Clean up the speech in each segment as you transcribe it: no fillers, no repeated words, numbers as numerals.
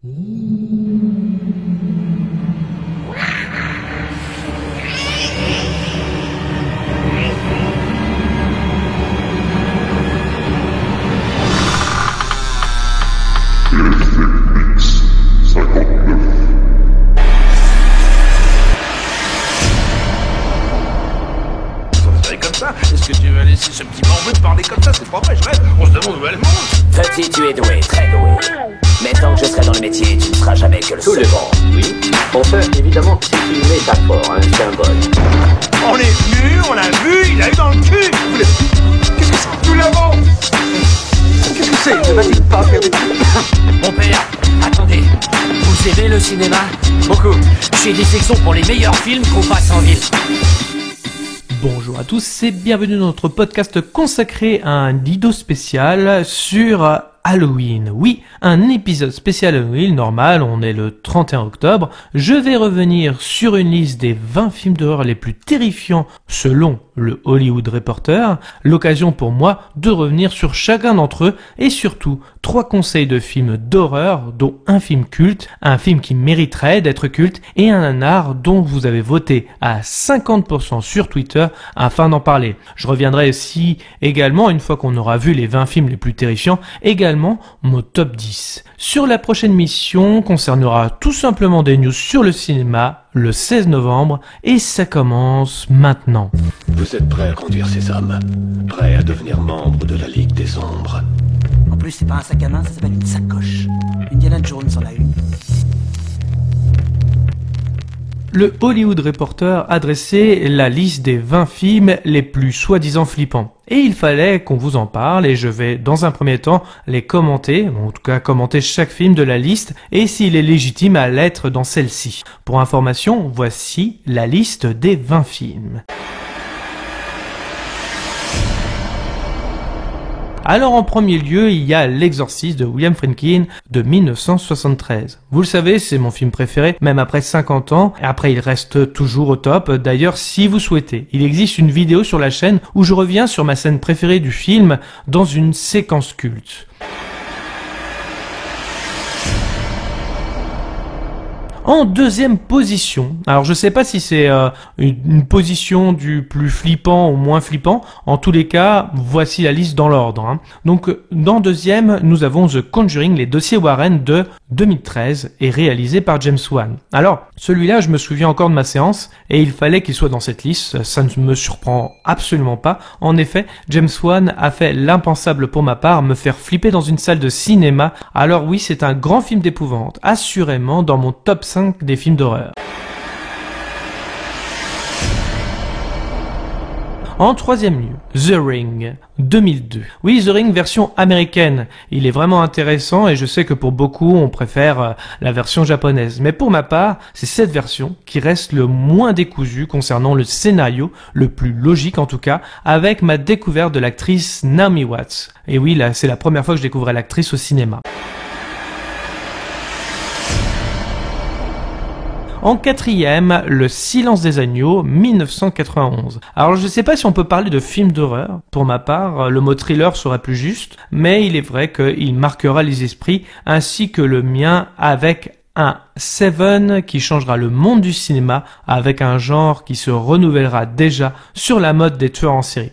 Est-ce que tu vas laisser ce petit morveux te parler comme ça? C'est pas vrai, je rêve. On se demande où elle mange. Petit, tu es doué, très doué. Mais tant que je serai dans le métier, tu ne seras jamais que le Tout second. le monde, oui. On peut évidemment que c'est une métaphore, un symbole. On est venu, on l'a vu, il a eu dans le cul. Qu'est-ce que c'est? Nous l'avons. Qu'est-ce que c'est? Ne va-t-il pas faire des trucs? Mon père, attendez, vous aimez le cinéma? Beaucoup. J'ai des sections pour les meilleurs films qu'on passe en ville. Bonjour à tous et bienvenue dans notre podcast consacré à un Dido spécial sur Halloween. Oui, un épisode spécial Halloween, normal, on est le 31 octobre. Je vais revenir sur une liste des 20 films d'horreur les plus terrifiants selon le Hollywood Reporter. L'occasion pour moi de revenir sur chacun d'entre eux et surtout 3 conseils de films d'horreur, dont un film culte, un film qui mériterait d'être culte et un nanar dont vous avez voté à 50% sur Twitter afin d'en parler. Je reviendrai aussi également, une fois qu'on aura vu les 20 films les plus terrifiants, également mon top 10. Sur la prochaine mission concernera tout simplement des news sur le cinéma le 16 novembre et ça commence maintenant. Vous êtes prêts à conduire ces hommes? Prêts à devenir membre de la Ligue des Ombres? En plus, c'est pas un sac à main, ça s'appelle une sacoche. Indiana Jones en a une. Le Hollywood Reporter a dressé la liste des 20 films les plus soi-disant flippants. Et il fallait qu'on vous en parle et je vais dans un premier temps les commenter, en tout cas commenter chaque film de la liste et s'il est légitime à l'être dans celle-ci. Pour information, voici la liste des 20 films. Alors en premier lieu, il y a L'Exorciste de William Friedkin de 1973. Vous le savez, c'est mon film préféré, même après 50 ans, et après il reste toujours au top. D'ailleurs, si vous souhaitez, il existe une vidéo sur la chaîne où je reviens sur ma scène préférée du film dans une séquence culte. En deuxième position, alors je sais pas si c'est une position du plus flippant ou moins flippant, en tous les cas, voici la liste dans l'ordre. Donc dans deuxième, nous avons The Conjuring, les dossiers Warren de 2013 et réalisé par James Wan. Alors, celui-là, je me souviens encore de ma séance et il fallait qu'il soit dans cette liste, ça ne me surprend absolument pas. En effet, James Wan a fait l'impensable pour ma part, me faire flipper dans une salle de cinéma. Alors oui, c'est un grand film d'épouvante, assurément dans mon top 5 des films d'horreur. En troisième lieu, The Ring, 2002. Oui, The Ring version américaine. Il est vraiment intéressant et je sais que pour beaucoup, on préfère la version japonaise. Mais pour ma part, c'est cette version qui reste le moins décousue concernant le scénario, le plus logique en tout cas, avec ma découverte de l'actrice Naomi Watts. Et oui, là, c'est la première fois que je découvrais l'actrice au cinéma. En quatrième, Le Silence des Agneaux, 1991. Alors je sais pas si on peut parler de film d'horreur. Pour ma part, le mot thriller serait plus juste, mais il est vrai qu'il marquera les esprits, ainsi que le mien avec un Seven qui changera le monde du cinéma avec un genre qui se renouvellera déjà sur la mode des tueurs en série.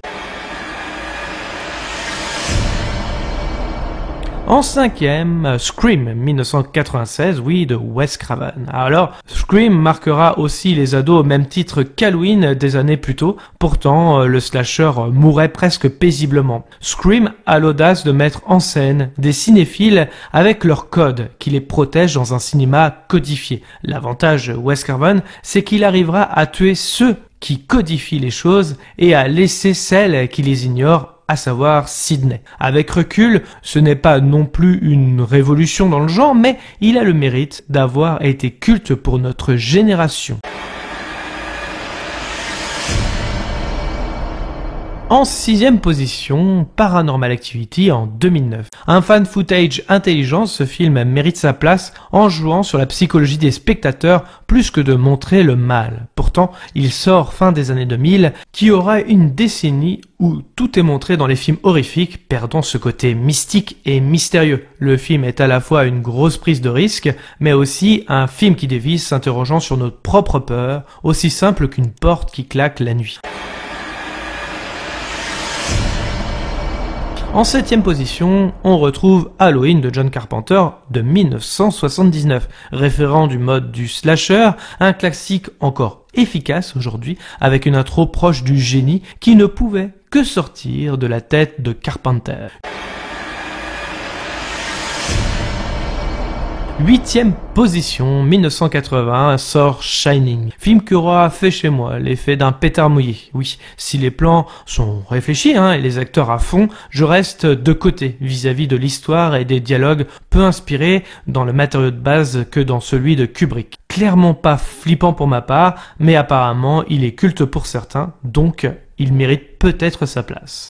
En cinquième, Scream, 1996, oui, de Wes Craven. Alors, Scream marquera aussi les ados au même titre qu'Halloween des années plus tôt. Pourtant, le slasher mourait presque paisiblement. Scream a l'audace de mettre en scène des cinéphiles avec leur code qui les protège dans un cinéma codifié. L'avantage de Wes Craven, c'est qu'il arrivera à tuer ceux qui codifient les choses et à laisser celles qui les ignorent, à savoir Sidney. Avec recul, ce n'est pas non plus une révolution dans le genre, mais il a le mérite d'avoir été culte pour notre génération. En 6e position, Paranormal Activity en 2009. Un fan footage intelligent, ce film mérite sa place en jouant sur la psychologie des spectateurs plus que de montrer le mal. Pourtant, il sort fin des années 2000, qui aura une décennie où tout est montré dans les films horrifiques, perdant ce côté mystique et mystérieux. Le film est à la fois une grosse prise de risque, mais aussi un film qui dévisse, s'interrogeant sur notre propre peur, aussi simple qu'une porte qui claque la nuit. En 7e position, on retrouve Halloween de John Carpenter de 1979, référent du mode du slasher, un classique encore efficace aujourd'hui, avec une intro proche du génie qui ne pouvait que sortir de la tête de Carpenter. 8e position, 1981, sort Shining. Film qui aura fait chez moi l'effet d'un pétard mouillé. Oui, si les plans sont réfléchis et les acteurs à fond, je reste de côté vis-à-vis de l'histoire et des dialogues peu inspirés dans le matériau de base que dans celui de Kubrick. Clairement pas flippant pour ma part, mais apparemment il est culte pour certains, donc il mérite peut-être sa place.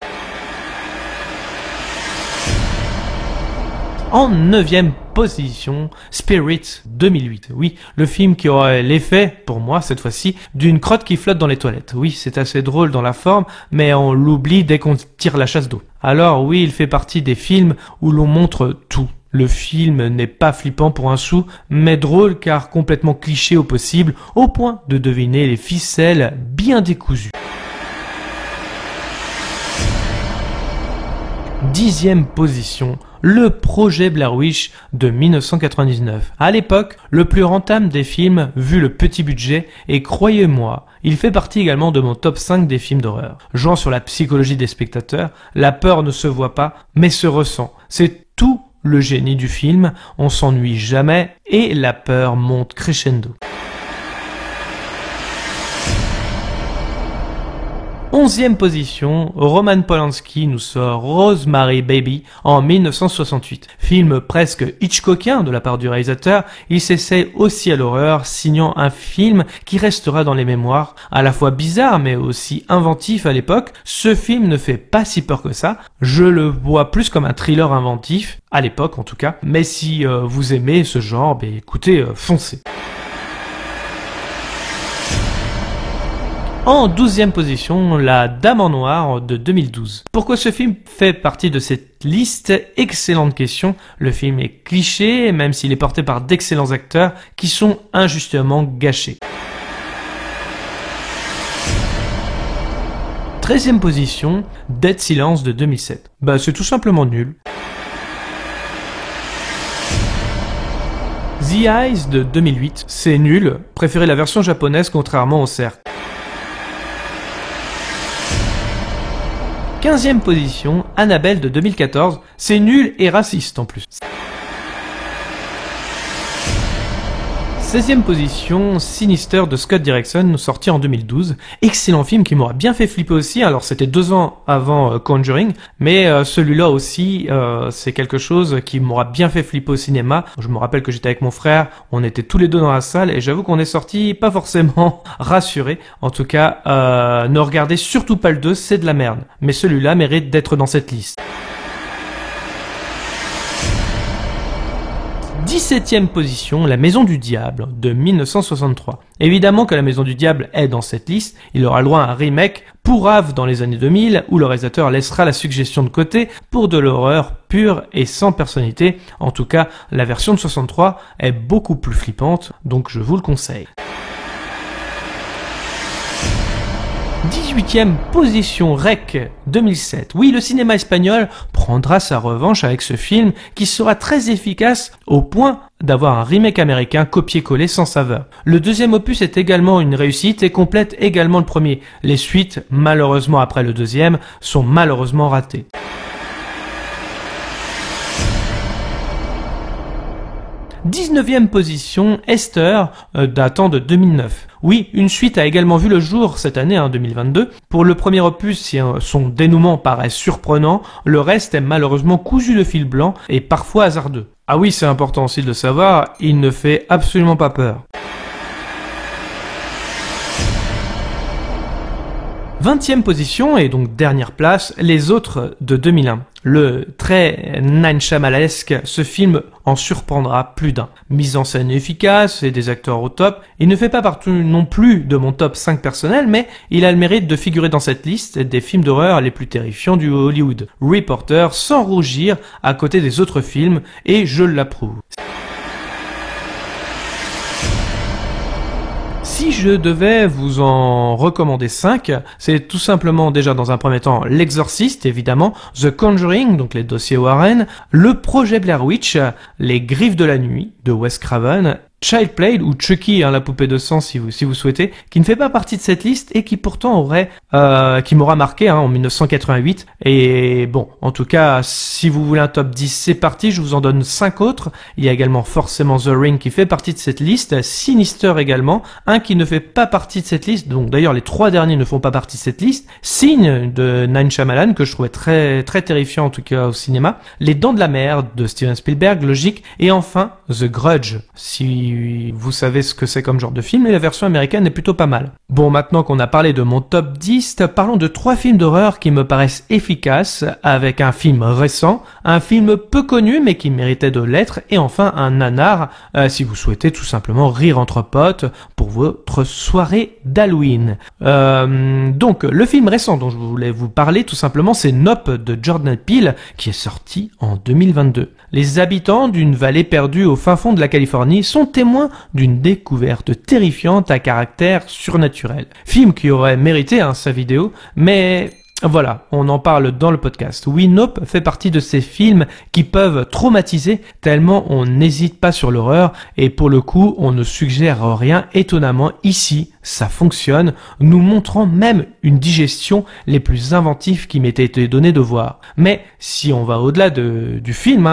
En 9e position, Spirit 2008. Oui, le film qui aurait l'effet, pour moi cette fois-ci, d'une crotte qui flotte dans les toilettes. Oui, c'est assez drôle dans la forme, mais on l'oublie dès qu'on tire la chasse d'eau. Alors oui, il fait partie des films où l'on montre tout. Le film n'est pas flippant pour un sou, mais drôle car complètement cliché au possible, au point de deviner les ficelles bien décousues. 10e position, le projet Blair Witch de 1999. À l'époque, le plus rentable des films vu le petit budget, et croyez-moi, il fait partie également de mon top 5 des films d'horreur. Jouant sur la psychologie des spectateurs, la peur ne se voit pas, mais se ressent. C'est tout le génie du film, on s'ennuie jamais, et la peur monte crescendo. 11e position, Roman Polanski nous sort Rosemary Baby en 1968. Film presque Hitchcockien de la part du réalisateur, il s'essaie aussi à l'horreur, signant un film qui restera dans les mémoires, à la fois bizarre mais aussi inventif à l'époque. Ce film ne fait pas si peur que ça, je le vois plus comme un thriller inventif, à l'époque en tout cas, mais si vous aimez ce genre, écoutez, foncez. En 12e position, La Dame en Noir de 2012. Pourquoi ce film fait partie de cette liste? Excellente question. Le film est cliché, même s'il est porté par d'excellents acteurs qui sont injustement gâchés. 13e position, Dead Silence de 2007. C'est tout simplement nul. The Eyes de 2008, c'est nul. Préférez la version japonaise contrairement au cercle. 15e position, Annabelle de 2014, c'est nul et raciste en plus. 16e position, Sinister de Scott Derrickson, sorti en 2012. Excellent film qui m'aura bien fait flipper aussi. Alors c'était 2 ans avant Conjuring, mais celui-là aussi, c'est quelque chose qui m'aura bien fait flipper au cinéma. Je me rappelle que j'étais avec mon frère, on était tous les deux dans la salle et j'avoue qu'on est sortis pas forcément rassurés. En tout cas, ne regardez surtout pas le 2, c'est de la merde. Mais celui-là mérite d'être dans cette liste. 17e position, La Maison du Diable de 1963. Évidemment que La Maison du Diable est dans cette liste, il aura le droit à un remake pourrave dans les années 2000 où le réalisateur laissera la suggestion de côté pour de l'horreur pure et sans personnalité. En tout cas, la version de 63 est beaucoup plus flippante, donc je vous le conseille. 18e position, Rec 2007. Oui, le cinéma espagnol prendra sa revanche avec ce film qui sera très efficace au point d'avoir un remake américain copié-collé sans saveur. Le deuxième opus est également une réussite et complète également le premier. Les suites, malheureusement après le deuxième, sont malheureusement ratées. 19e position, Esther, datant de 2009. Oui, une suite a également vu le jour cette année, 2022. Pour le premier opus, si son dénouement paraît surprenant, le reste est malheureusement cousu de fil blanc et parfois hasardeux. Ah oui, c'est important aussi de le savoir, il ne fait absolument pas peur. 20e position, et donc dernière place, Les Autres de 2001. Le très Night Shyamalesque, ce film en surprendra plus d'un. Mise en scène efficace et des acteurs au top, il ne fait pas partie non plus de mon top 5 personnel, mais il a le mérite de figurer dans cette liste des films d'horreur les plus terrifiants du Hollywood Reporter sans rougir à côté des autres films, et je l'approuve. Si je devais vous en recommander 5, c'est tout simplement déjà dans un premier temps L'Exorciste, évidemment, The Conjuring, donc les dossiers Warren, le projet Blair Witch, Les Griffes de la Nuit de Wes Craven, Child Play ou Chucky, la poupée de sang si vous souhaitez, qui ne fait pas partie de cette liste et qui pourtant qui m'aura marqué en 1988. Et bon, en tout cas, si vous voulez un top 10, c'est parti, je vous en donne 5 autres. Il y a également forcément The Ring qui fait partie de cette liste, Sinister également, un qui ne fait pas partie de cette liste, donc d'ailleurs les 3 derniers ne font pas partie de cette liste, Signe de Night Shyamalan que je trouvais très très terrifiant en tout cas au cinéma, Les Dents de la Mer de Steven Spielberg, logique, et enfin The Grudge, si vous savez ce que c'est comme genre de film, et la version américaine est plutôt pas mal. Bon, maintenant qu'on a parlé de mon top 10, parlons de 3 films d'horreur qui me paraissent efficaces, avec un film récent, un film peu connu mais qui méritait de l'être, et enfin un nanar, si vous souhaitez tout simplement rire entre potes pour votre soirée d'Halloween. Donc, le film récent dont je voulais vous parler tout simplement, c'est Nope de Jordan Peele, qui est sorti en 2022. Les habitants d'une vallée perdue au fin fond de la Californie sont témoins d'une découverte terrifiante à caractère surnaturel. Film qui aurait mérité sa vidéo, mais voilà, on en parle dans le podcast. Oui, Nope fait partie de ces films qui peuvent traumatiser tellement on n'hésite pas sur l'horreur, et pour le coup, on ne suggère rien. Étonnamment, ici, ça fonctionne, nous montrant même une digestion les plus inventives qui m'étaient été données de voir. Mais si on va au-delà du film,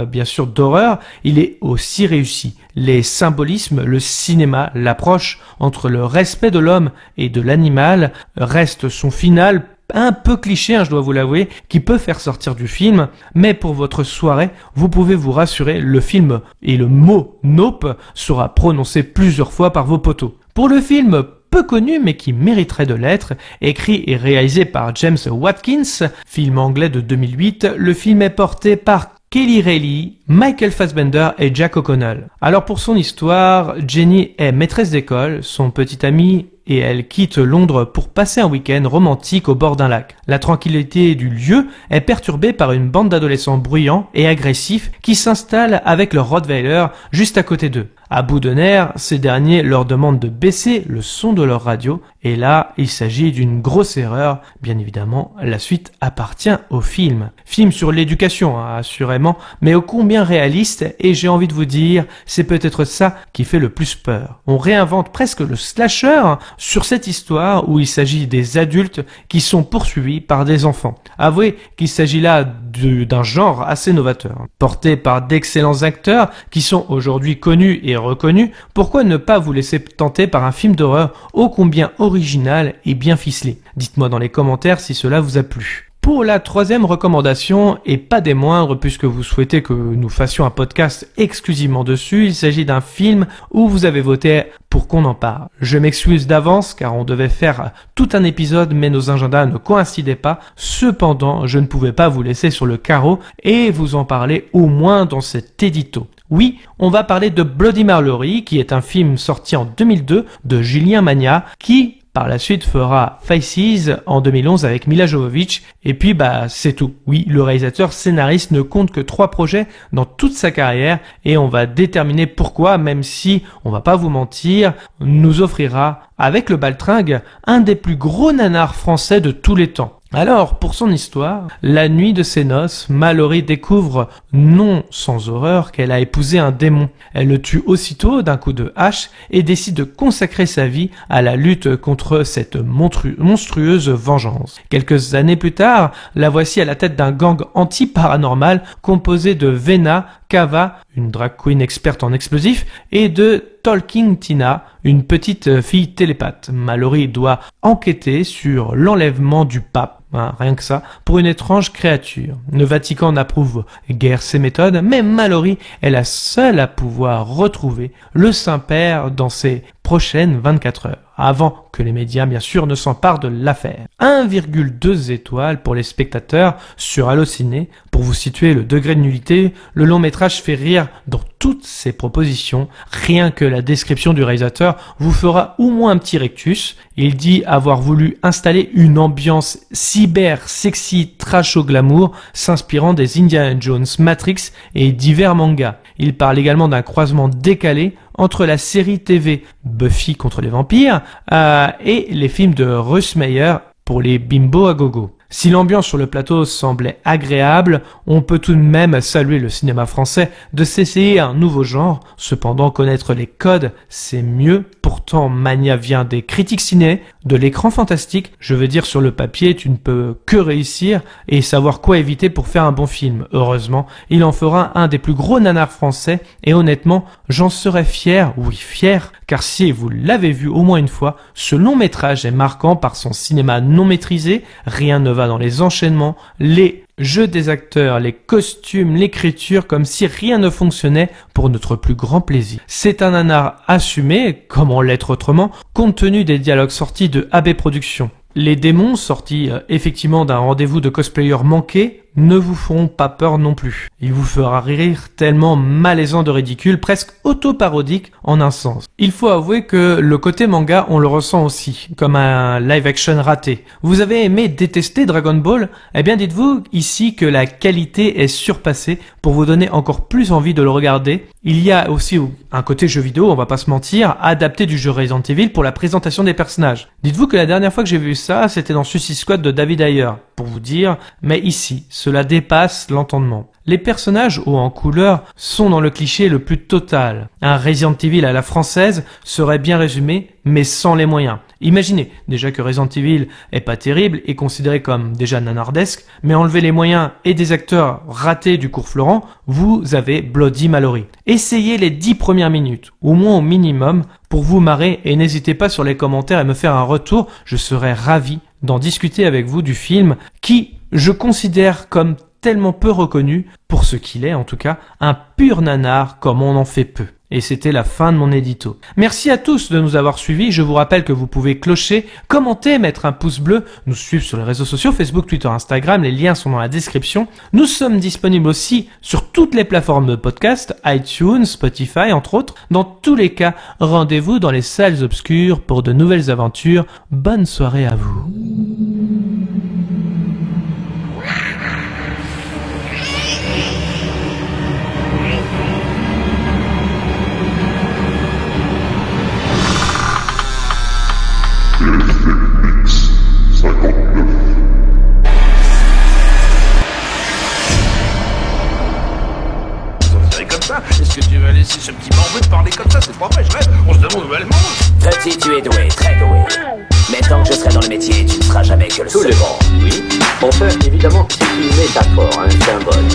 bien sûr d'horreur, il est aussi réussi. Les symbolismes, le cinéma, l'approche entre le respect de l'homme et de l'animal reste son final un peu cliché, je dois vous l'avouer, qui peut faire sortir du film, mais pour votre soirée, vous pouvez vous rassurer, le film et le mot Nope sera prononcé plusieurs fois par vos potos. Pour le film peu connu mais qui mériterait de l'être, écrit et réalisé par James Watkins, film anglais de 2008, le film est porté par Kelly Reilly, Michael Fassbender et Jack O'Connell. Alors pour son histoire, Jenny est maîtresse d'école, son petit ami et elle quitte Londres pour passer un week-end romantique au bord d'un lac. La tranquillité du lieu est perturbée par une bande d'adolescents bruyants et agressifs qui s'installent avec leur Rottweiler juste à côté d'eux. À bout de nerfs, ces derniers leur demandent de baisser le son de leur radio, et là, il s'agit d'une grosse erreur. Bien évidemment, la suite appartient au film. Film sur l'éducation, assurément, mais ô combien réaliste, et j'ai envie de vous dire, c'est peut-être ça qui fait le plus peur. On réinvente presque le slasher sur cette histoire où il s'agit des adultes qui sont poursuivis par des enfants. Avouez qu'il s'agit là d'un genre assez novateur. Porté par d'excellents acteurs qui sont aujourd'hui connus et reconnus, pourquoi ne pas vous laisser tenter par un film d'horreur ô combien original et bien ficelé? Dites-moi dans les commentaires si cela vous a plu. Pour la 3e recommandation, et pas des moindres puisque vous souhaitez que nous fassions un podcast exclusivement dessus, il s'agit d'un film où vous avez voté pour qu'on en parle. Je m'excuse d'avance car on devait faire tout un épisode mais nos agendas ne coïncidaient pas. Cependant, je ne pouvais pas vous laisser sur le carreau et vous en parler au moins dans cet édito. Oui, on va parler de Bloody Mary, qui est un film sorti en 2002 de Julien Magna, qui par la suite fera Faces en 2011 avec Mila Jovovich, et puis c'est tout. Oui, le réalisateur scénariste ne compte que 3 projets dans toute sa carrière, et on va déterminer pourquoi, même si, on va pas vous mentir, nous offrira, avec le baltringue, un des plus gros nanars français de tous les temps. Alors, pour son histoire, la nuit de ses noces, Mallory découvre, non sans horreur, qu'elle a épousé un démon. Elle le tue aussitôt d'un coup de hache et décide de consacrer sa vie à la lutte contre cette monstrueuse vengeance. Quelques années plus tard, la voici à la tête d'un gang anti-paranormal composé de Vena, Kava, une drag queen experte en explosifs, et de Talking Tina, une petite fille télépathe. Mallory doit enquêter sur l'enlèvement du pape, rien que ça, pour une étrange créature. Le Vatican n'approuve guère ses méthodes, mais Mallory est la seule à pouvoir retrouver le Saint-Père dans ses prochaines 24 heures. avant que les médias, bien sûr, ne s'emparent de l'affaire. 1,2 étoiles pour les spectateurs sur Allociné. Pour vous situer le degré de nullité, le long métrage fait rire dans toutes ses propositions. Rien que la description du réalisateur vous fera au moins un petit rectus. Il dit avoir voulu installer une ambiance cyber, sexy, trash au glamour, s'inspirant des Indiana Jones, Matrix et divers mangas. Il parle également d'un croisement décalé entre la série TV Buffy contre les vampires et les films de Russ Meyer pour les bimbos à gogo. Si l'ambiance sur le plateau semblait agréable, on peut tout de même saluer le cinéma français de s'essayer un nouveau genre. Cependant, connaître les codes, c'est mieux. Pourtant, Mania vient des critiques ciné, de l'écran fantastique. Je veux dire, sur le papier, tu ne peux que réussir et savoir quoi éviter pour faire un bon film. Heureusement, il en fera un des plus gros nanars français et honnêtement, j'en serais fier, oui fier, car si vous l'avez vu au moins une fois, ce long métrage est marquant par son cinéma non maîtrisé, rien ne va dans les enchaînements, les jeux des acteurs, les costumes, l'écriture, comme si rien ne fonctionnait pour notre plus grand plaisir. C'est un nanar assumé, comment l'être autrement, compte tenu des dialogues sortis de AB Productions. Les démons, sortis effectivement d'un rendez-vous de cosplayers manqué, ne vous feront pas peur non plus. Il vous fera rire tellement malaisant de ridicule, presque auto-parodique en un sens. Il faut avouer que le côté manga, on le ressent aussi, comme un live-action raté. Vous avez aimé détester Dragon Ball? Eh bien dites-vous ici que la qualité est surpassée pour vous donner encore plus envie de le regarder. Il y a aussi un côté jeu vidéo, on va pas se mentir, adapté du jeu Resident Evil pour la présentation des personnages. Dites-vous que la dernière fois que j'ai vu ça, c'était dans Suicide Squad de David Ayer, pour vous dire, mais ici, cela dépasse l'entendement. Les personnages hauts en couleur sont dans le cliché le plus total. Un Resident Evil à la française serait bien résumé, mais sans les moyens. Imaginez déjà que Resident Evil est pas terrible et considéré comme déjà nanardesque, mais enlever les moyens et des acteurs ratés du cours Florent, vous avez Bloody Mallory. Essayez les 10 premières minutes, au moins au minimum, pour vous marrer et n'hésitez pas sur les commentaires et me faire un retour, je serais ravi d'en discuter avec vous du film qui, je considère comme tellement peu reconnu, pour ce qu'il est en tout cas, un pur nanar comme on en fait peu. Et c'était la fin de mon édito. Merci à tous de nous avoir suivis. Je vous rappelle que vous pouvez clocher, commenter, mettre un pouce bleu, nous suivre sur les réseaux sociaux, Facebook, Twitter, Instagram. Les liens sont dans la description. Nous sommes disponibles aussi sur toutes les plateformes de podcast, iTunes, Spotify, entre autres. Dans tous les cas, rendez-vous dans les salles obscures pour de nouvelles aventures. Bonne soirée à vous. Est-ce que tu vas laisser ce petit morveux te parler comme ça? C'est pas vrai, je rêve. On se demande où elle mange. Petit, tu es doué, très doué. Mais tant que je serai dans le métier, tu ne seras jamais que le Tout le second. monde, oui. Enfin, évidemment, c'est une métaphore, un symbole.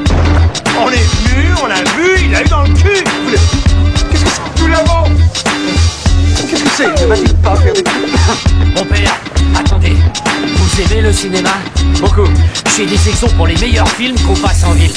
On est venu, on l'a vu, il a eu dans le cul. Qu'est-ce que c'est? Nous l'avons. Qu'est-ce que c'est? Ne va-t-il pas faire des trucs? Mon père, attendez. Vous aimez le cinéma? Beaucoup. Chez Dissection pour les meilleurs films qu'on passe en ville.